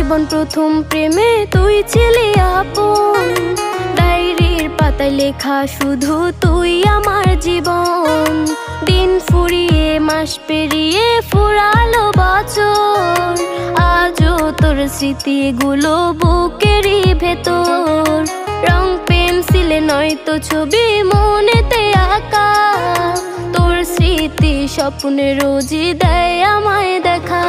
জীবন প্রথম প্রেমে তুই ছিলি আপন, ডায়েরির পাতায় লেখা শুধু তুই আমার জীবন। দিন ফুরিয়ে মাস পেরিয়ে ফুরালো বছর, আজও তোর স্মৃতিগুলো বুকেরই ভেতর। রং পেন্সিলে নয়তো ছবি মনেতে আঁকা, তোর স্মৃতি স্বপ্নে রোজই দেয় আমায় দেখা।